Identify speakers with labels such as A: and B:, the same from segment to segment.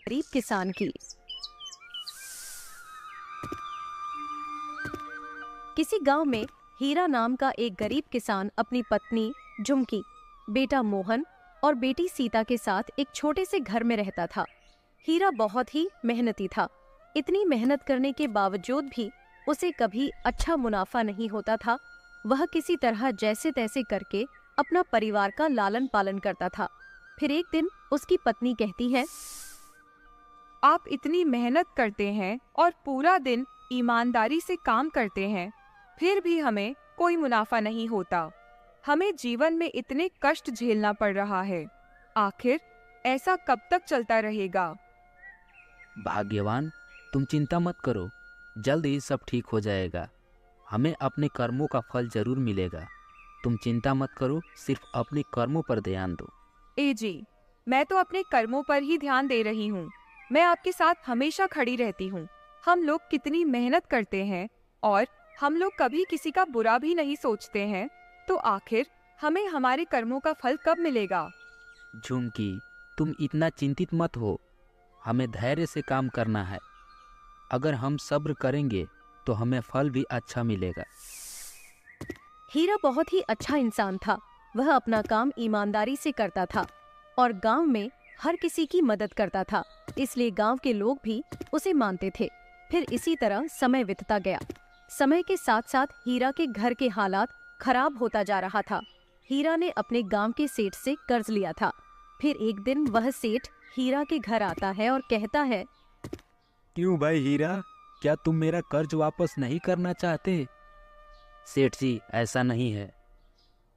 A: गरीब किसान की। किसी गांव में हीरा नाम का एक गरीब किसान अपनी पत्नी झुमकी, बेटा मोहन और बेटी सीता के साथ एक छोटे से घर में रहता था। हीरा बहुत ही मेहनती था। इतनी मेहनत करने के बावजूद भी उसे कभी अच्छा मुनाफा नहीं होता था। वह किसी तरह जैसे तैसे करके अपना परिवार का लालन पालन करता था। फिर एक दिन उसकी पत्नी कहती है,
B: आप इतनी मेहनत करते हैं और पूरा दिन ईमानदारी से काम करते हैं, फिर भी हमें कोई मुनाफा नहीं होता। हमें जीवन में इतने कष्ट झेलना पड़ रहा है। आखिर ऐसा कब तक चलता रहेगा?
C: भाग्यवान, तुम चिंता मत करो, जल्द ही सब ठीक हो जाएगा। हमें अपने कर्मों का फल जरूर मिलेगा। तुम चिंता मत करो, सिर्फ अपने कर्मों पर ध्यान दो।
B: ए जी, मैं तो अपने कर्मों पर ही ध्यान दे रही हूँ। मैं आपके साथ हमेशा खड़ी रहती हूँ। हम लोग कितनी मेहनत करते हैं और हम लोग कभी किसी का बुरा भी नहीं सोचते हैं, तो आखिर हमें हमारे कर्मों का फल कब मिलेगा?
C: झुमकी, तुम इतना चिंतित मत हो। हमें धैर्य से काम करना है। अगर हम सब्र करेंगे तो हमें फल भी अच्छा मिलेगा।
A: हीरा बहुत ही अच्छा इंसान था। वह अपना काम ईमानदारी से करता था और गांव में हर किसी की मदद करता था, इसलिए गांव के लोग भी उसे मानते थे। फिर इसी तरह समय बीतता गया। समय के साथ साथ हीरा के घर के हालात खराब होता जा रहा था। हीरा ने अपने गांव के सेठ से कर्ज लिया था। फिर एक दिन वह सेठ हीरा के घर आता है और कहता है,
D: क्यों भाई हीरा, क्या तुम मेरा कर्ज वापस नहीं करना चाहते?
C: सेठ जी, ऐसा नहीं है।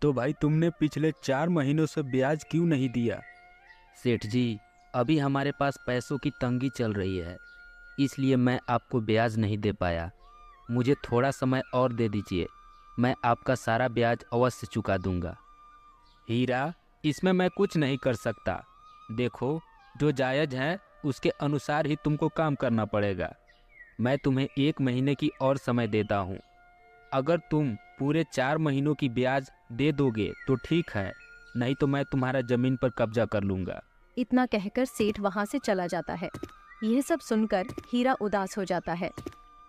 D: तो भाई तुमने पिछले 4 महीनों से ब्याज क्यों नहीं दिया?
C: सेठ जी, अभी हमारे पास पैसों की तंगी चल रही है, इसलिए मैं आपको ब्याज नहीं दे पाया। मुझे थोड़ा समय और दे दीजिए, मैं आपका सारा ब्याज अवश्य चुका दूंगा।
D: हीरा, इसमें मैं कुछ नहीं कर सकता। देखो, जो जायज़ है उसके अनुसार ही तुमको काम करना पड़ेगा। मैं तुम्हें 1 महीने की और समय देता हूँ। अगर तुम पूरे 4 महीनों की ब्याज दे दोगे तो ठीक है, नहीं तो मैं तुम्हारा जमीन पर कब्जा कर लूँगा।
A: इतना कहकर सेठ वहां से चला जाता है। यह सब सुनकर हीरा उदास हो जाता है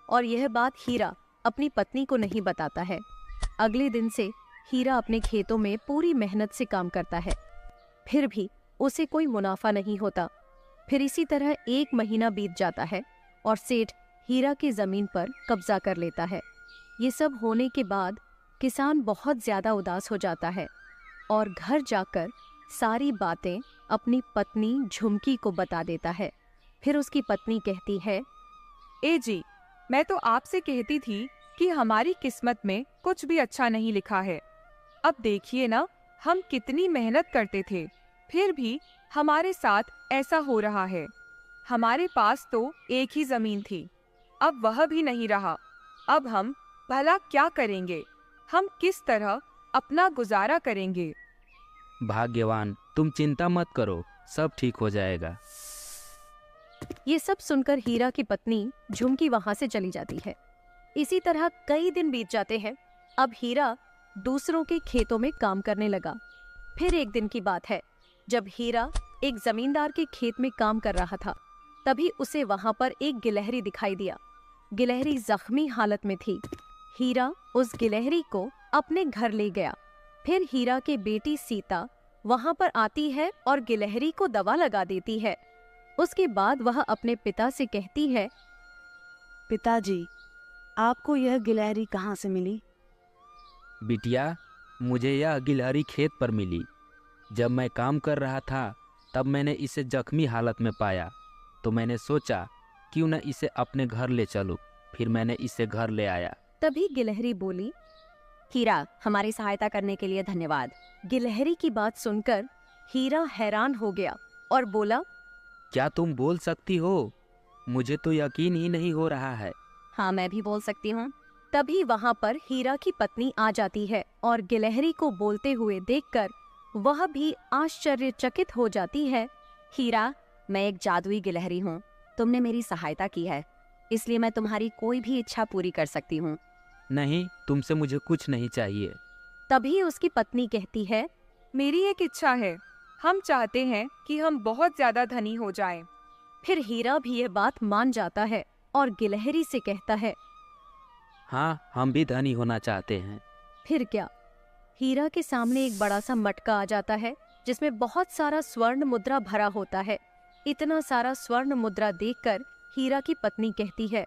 A: और यह बात हीरा अपनी पत्नी को नहीं बताता है। अगले दिन से हीरा अपने खेतों में पूरी मेहनत से काम करता है, फिर भी उसे कोई मुनाफा नहीं होता। फिर इसी तरह 1 महीना बीत जाता है और सेठ हीरा की जमीन पर कब्जा कर लेता है। ये सब होने के बाद किसान बहुत ज्यादा उदास हो जाता है और घर जाकर सारी बातें अपनी पत्नी झुमकी को बता देता है। फिर उसकी पत्नी कहती है,
B: ए जी, मैं तो आपसे कहती थी कि हमारी किस्मत में कुछ भी अच्छा नहीं लिखा है। अब देखिए ना, हम कितनी मेहनत करते थे, फिर भी हमारे साथ ऐसा हो रहा है। हमारे पास तो एक ही जमीन थी, अब वह भी नहीं रहा। अब हम भला क्या करेंगे? हम किस तरह अपना गुजारा करेंगे?
C: भाग्यवान, तुम चिंता मत करो, सब ठीक हो जाएगा।
A: ये सब सुनकर हीरा की पत्नी झुमकी वहां से चली जाती है। इसी तरह कई दिन बीत जाते हैं। अब हीरा दूसरों के खेतों में काम करने लगा। फिर एक दिन की बात है, जब हीरा एक जमींदार के खेत में काम कर रहा था, तभी उसे वहां पर एक गिलहरी दिखाई दिया। गिलहरी जख्मी हालत में थी। हीरा उस गिलहरी को अपने घर ले गया। फिर हीरा की बेटी सीता वहां पर आती है और गिलहरी को दवा लगा देती है। उसके बाद वह अपने पिता से कहती है,
E: पिताजी, आपको यह गिलहरी कहाँ से मिली?
C: बिटिया, मुझे यह गिलहरी खेत पर मिली। जब मैं काम कर रहा था तब मैंने इसे जख्मी हालत में पाया, तो मैंने सोचा क्यों न इसे अपने घर ले चलूं। फिर मैंने इसे घर ले आया।
A: तभी गिलहरी बोली,
E: हीरा, हमारी सहायता करने के लिए धन्यवाद।
A: गिलहरी की बात सुनकर हीरा हैरान हो गया और बोला,
C: क्या तुम बोल सकती हो? मुझे तो यकीन ही नहीं हो रहा है।
E: हाँ, मैं भी बोल सकती हूँ।
A: तभी वहां पर हीरा की पत्नी आ जाती है और गिलहरी को बोलते हुए देखकर वह भी आश्चर्यचकित हो जाती है।
E: हीरा, मैं एक जादुई गिलहरी हूँ। तुमने मेरी सहायता की है, इसलिए मैं तुम्हारी कोई भी इच्छा पूरी कर सकती हूँ।
C: नहीं, तुमसे मुझे कुछ नहीं चाहिए।
A: तभी उसकी पत्नी कहती है,
B: मेरी एक इच्छा है। हम चाहते हैं कि हम बहुत ज्यादा धनी हो जाएं।
A: फिर हीरा भी यह बात मान जाता है और गिलहरी से कहता है,
C: हाँ, हम भी धनी होना चाहते हैं।
A: फिर क्या। हीरा के सामने एक बड़ा सा मटका आ जाता है जिसमें बहुत सारा स्वर्ण मुद्रा भरा होता है। इतना सारा स्वर्ण मुद्रा देखकर हीरा की पत्नी कहती है,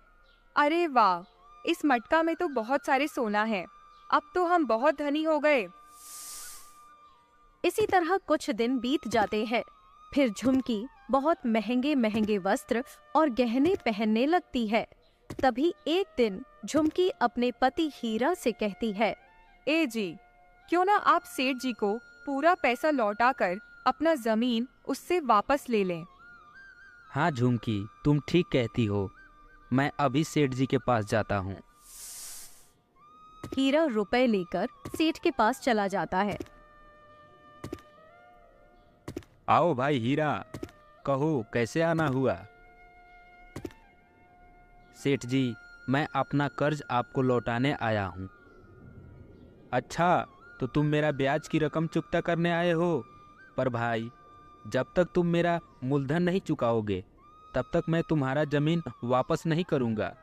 B: अरे वाह, इस मटका में तो बहुत सारे सोना है। अब तो हम बहुत धनी हो गए।
A: इसी तरह कुछ दिन बीत जाते हैं। फिर झुमकी बहुत महंगे महंगे वस्त्र और गहने पहनने लगती है। तभी एक दिन झुमकी अपने पति हीरा से कहती है,
B: ए जी, क्यों ना आप सेठ जी को पूरा पैसा लौटाकर अपना जमीन उससे वापस ले लें।
C: हाँ झुमकी, तुम ठीक कहती हो। मैं अभी सेठ जी के पास जाता हूँ।
A: हीरा रुपए लेकर सेठ के पास चला जाता है।
C: आओ भाई हीरा, कहो कैसे आना हुआ। सेठ जी, मैं अपना कर्ज आपको लौटाने आया हूँ। अच्छा, तो तुम मेरा ब्याज की रकम चुकता करने आए हो। पर भाई, जब तक तुम मेरा मूलधन नहीं चुकाओगे तब तक मैं तुम्हारा जमीन वापस नहीं करूँगा।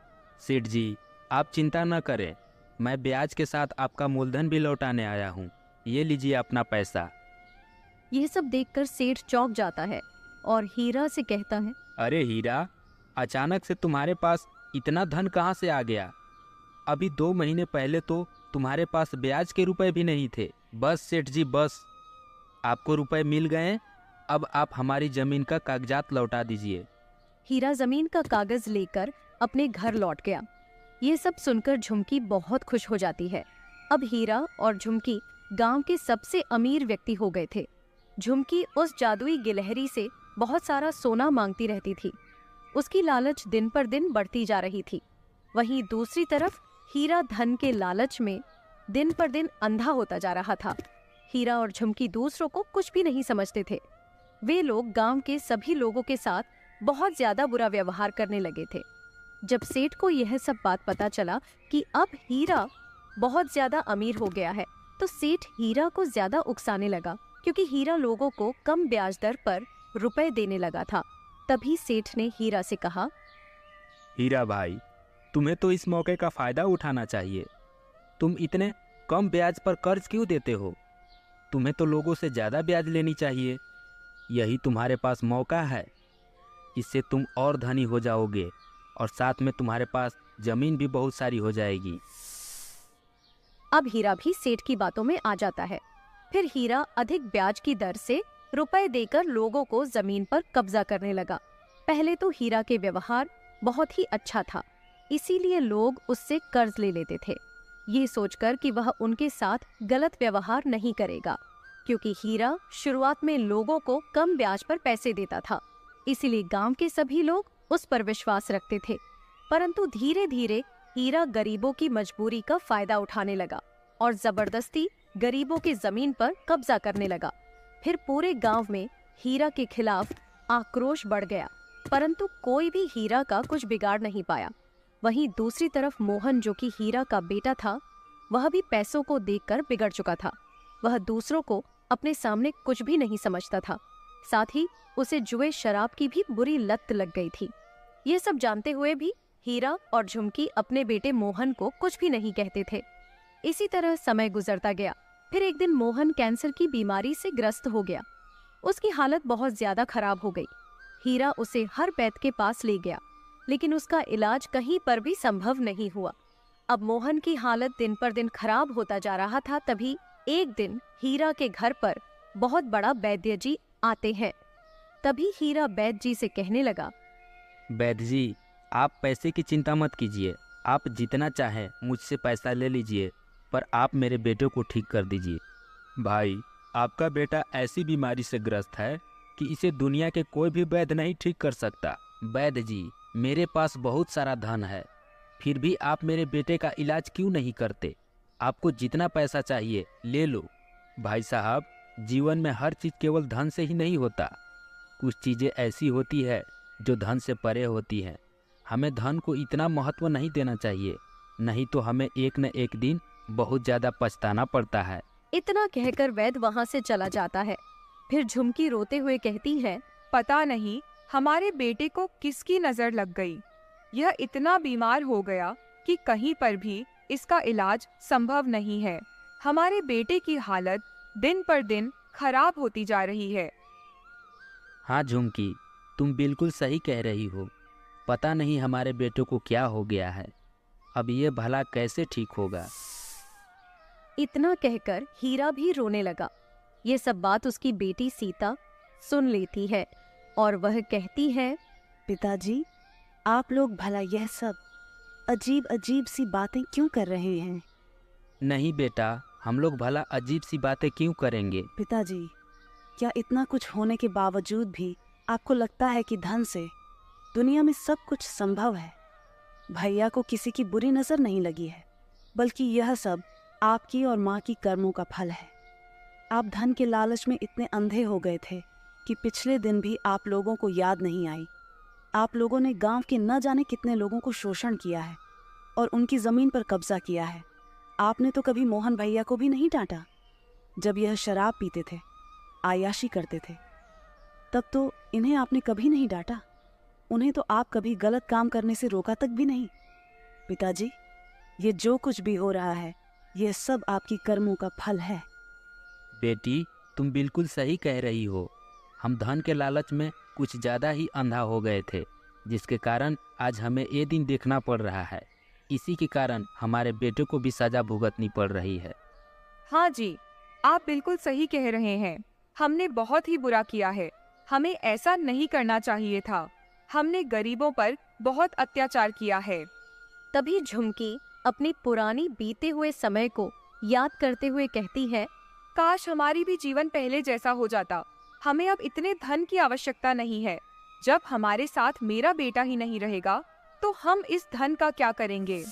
C: सेठ जी, आप चिंता न करें, मैं ब्याज के साथ आपका मूलधन भी लौटाने आया हूँ। ये लीजिए अपना पैसा।
A: यह सब देखकर सेठ चौंक जाता है और हीरा से कहता है,
C: अरे हीरा, अचानक से तुम्हारे पास इतना धन कहाँ से आ गया? अभी 2 महीने पहले तो तुम्हारे पास ब्याज के रुपए भी नहीं थे। बस सेठ जी, बस, आपको रुपए मिल गए। अब आप हमारी जमीन का कागजात लौटा दीजिए।
A: हीरा जमीन का कागज लेकर अपने घर लौट गया। ये सब सुनकर झुमकी बहुत खुश हो जाती है। अब हीरा और झुमकी गांव के सबसे अमीर व्यक्ति हो गए थे। झुमकी उस जादुई गिलहरी से बहुत सारा सोना मांगती रहती थी। उसकी लालच दिन पर दिन बढ़ती जा रही थी। वहीं दूसरी तरफ हीरा धन के लालच में दिन पर दिन अंधा होता जा रहा था। हीरा और झुमकी दूसरों को कुछ भी नहीं समझते थे। वे लोग गांव के सभी लोगों के साथ बहुत ज्यादा बुरा व्यवहार करने लगे थे। जब सेठ को यह सब बात पता चला कि अब हीरा बहुत ज्यादा अमीर हो गया है, तो सेठ हीरा को ज्यादा उकसाने लगा, क्योंकि हीरा लोगों को कम ब्याज दर पर रुपए देने लगा था। तभी सेठ ने हीरा से कहा,
C: हीरा भाई, तुम्हें तो इस मौके का फायदा उठाना चाहिए। तुम इतने कम ब्याज पर कर्ज क्यों देते हो? तुम्हें तो लोगों से ज़्यादा ब्याज लेनी चाहिए। यही तुम्हारे पास मौका है। इससे तुम और धनी हो जाओगे और साथ में तुम्हारे पास जमीन भी बहुत सारी हो जाएगी।
A: अब हीरा भी सेठ की बातों में आ जाता है। फिर हीरा अधिक ब्याज की दर से रुपए देकर लोगों को जमीन पर कब्जा करने लगा। पहले तो हीरा के व्यवहार बहुत ही अच्छा था, इसीलिए लोग उससे कर्ज ले लेते थे, ये सोचकर कि वह उनके साथ गलत व्यवहार नहीं करेगा, क्योंकि हीरा शुरुआत में लोगों को कम ब्याज पर पैसे देता था। इसीलिए गांव के सभी लोग उस पर विश्वास रखते थे। परंतु धीरे धीरे हीरा गरीबों की मजबूरी का फायदा उठाने लगा और जबरदस्ती गरीबों की जमीन पर कब्जा करने लगा। फिर पूरे गांव में हीरा के खिलाफ आक्रोश बढ़ गया, परंतु कोई भी हीरा का कुछ बिगाड़ नहीं पाया। वहीं दूसरी तरफ मोहन, जो कि हीरा का बेटा था, वह भी पैसों को देखकर बिगड़ चुका था। वह दूसरों को अपने सामने कुछ भी नहीं समझता था। साथ ही उसे जुए शराब की भी बुरी लत लग गई थी। ये सब जानते हुए भी हीरा और झुमकी अपने बेटे मोहन को कुछ भी नहीं कहते थे। इसी तरह समय गुजरता गया। फिर एक दिन मोहन कैंसर की बीमारी से ग्रस्त हो गया। उसकी हालत बहुत ज्यादा खराब हो गई। हीरा उसे हर वैद्य के पास ले गया, लेकिन उसका इलाज कहीं पर भी संभव नहीं हुआ। अब मोहन की हालत दिन पर दिन खराब होता जा रहा था। तभी एक दिन हीरा के घर पर बहुत बड़ा वैद्य जी आते हैं। तभी हीरा वैद्य जी से कहने लगा,
C: वैद्य जी, आप पैसे की चिंता मत कीजिए। आप जितना चाहें मुझसे पैसा ले लीजिए, पर आप मेरे बेटे को ठीक कर दीजिए। भाई, आपका बेटा ऐसी बीमारी से ग्रस्त है कि इसे दुनिया के कोई भी वैद्य नहीं ठीक कर सकता। वैद्य जी, मेरे पास बहुत सारा धन है, फिर भी आप मेरे बेटे का इलाज क्यों नहीं करते? आपको जितना पैसा चाहिए ले लो। भाई साहब, जीवन में हर चीज़ केवल धन से ही नहीं होता। कुछ चीज़ें ऐसी होती है जो धन से परे होती हैं। हमें धन को इतना महत्व नहीं देना चाहिए, नहीं तो हमें एक न एक दिन बहुत ज़्यादा पछताना पड़ता है।
A: इतना कहकर वैद्य वहाँ से चला जाता है। फिर झुमकी रोते हुए कहती है,
B: पता नहीं हमारे बेटे को किसकी नजर लग गई? यह इतना बीमार हो गया कि कहीं पर भी इसका इलाज संभव नहीं है। हमारे बेटे की हालत दिन पर दिन खराब होती जा रही है।
C: हाँ झुमकी, तुम बिल्कुल सही कह रही हो। पता नहीं हमारे बेटे को क्या हो गया है। अब ये भला कैसे ठीक होगा।
A: इतना कहकर हीरा भी रोने लगा। ये सब बात उसकी बेटी सीता सुन लेती है और वह कहती है,
F: पिताजी, आप लोग भला यह सब अजीब अजीब सी बातें क्यों कर रहे हैं?
C: नहीं बेटा, हम लोग भला अजीब सी बातें क्यों करेंगे।
F: पिताजी, क्या इतना कुछ होने के बावजूद भी आपको लगता है कि धन से दुनिया में सब कुछ संभव है? भैया को किसी की बुरी नजर नहीं लगी है, बल्कि यह सब आपकी और माँ की कर्मों का फल है। आप धन के लालच में इतने अंधे हो गए थे कि पिछले दिन भी आप लोगों को याद नहीं आई। आप लोगों ने गांव के न जाने कितने लोगों को शोषण किया है और उनकी जमीन पर कब्जा किया है। आपने तो कभी मोहन भैया को भी नहीं डांटा। जब यह शराब पीते थे, आयाशी करते थे, तब तो इन्हें आपने कभी नहीं डांटा। उन्हें तो आप कभी गलत काम करने से रोका तक भी नहीं। पिताजी, ये जो कुछ भी हो रहा है, यह सब आपकी कर्मों का फल है।
C: बेटी, तुम बिल्कुल सही कह रही हो। हम धन के लालच में कुछ ज़्यादा ही अंधा हो गए थे, जिसके कारण आज हमें ये दिन देखना पड़ रहा है। इसी के कारण हमारे बेटे को भी सजा भुगतनी पड़ रही है।
B: हाँ जी, आप बिल्कुल सही कह रहे हैं। हमने बहुत ही बुरा किया है। हमें ऐसा नहीं करना चाहिए था। हमने गरीबों पर बहुत अत्याचार किया है।
A: तभी झुमकी अपनी पुरानी बीते हुए समय को याद करते हुए कहती है,
B: काश हमारी भी जीवन पहले जैसा हो जाता। हमें अब इतने धन की आवश्यकता नहीं है। जब हमारे साथ मेरा बेटा ही नहीं रहेगा तो हम इस धन का क्या करेंगे?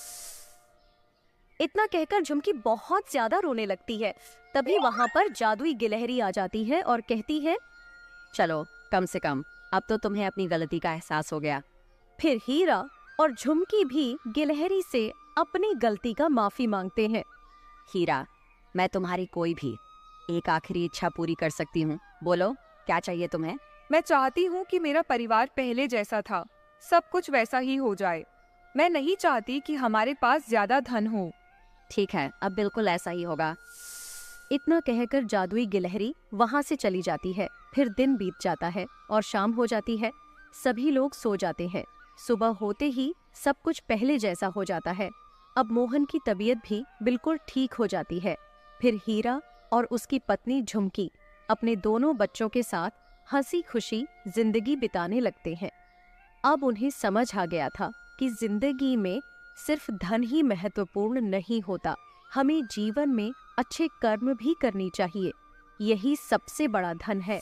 A: इतना कहकर झुमकी बहुत ज्यादा रोने लगती है। तभी वहाँ पर जादुई गिलहरी आ जाती है और कहती है,
E: चलो, कम से कम अब तो तुम्हें अपनी गलती का एहसास हो गया।
A: फिर हीरा और झुमकी भी गिलहरी से अपनी गलती का माफी मांगते हैं।
E: हीरा, मैं तुम्हारी कोई भी एक आखिरी इच्छा पूरी कर सकती हूँ। बोलो, क्या चाहिए तुम्हें?
B: मैं चाहती हूँ कि मेरा परिवार पहले जैसा था, सब कुछ वैसा ही हो जाए। मैं नहीं चाहती कि हमारे पास ज्यादा धन हो।
E: ठीक है, अब बिल्कुल ऐसा ही होगा।
A: इतना कहकर जादुई गिलहरी वहां से चली जाती है। फिर दिन बीत जाता है और शाम हो जाती है। सभी लोग सो जाते हैं। सुबह होते ही सब कुछ पहले जैसा हो जाता है। अब मोहन की तबीयत भी बिल्कुल ठीक हो जाती है। फिर हीरा और उसकी पत्नी झुमकी अपने दोनों बच्चों के साथ हंसी खुशी जिंदगी बिताने लगते हैं। अब उन्हें समझ आ गया था कि जिंदगी में सिर्फ धन ही महत्वपूर्ण नहीं होता, हमें जीवन में अच्छे कर्म भी करनी चाहिए। यही सबसे बड़ा धन है।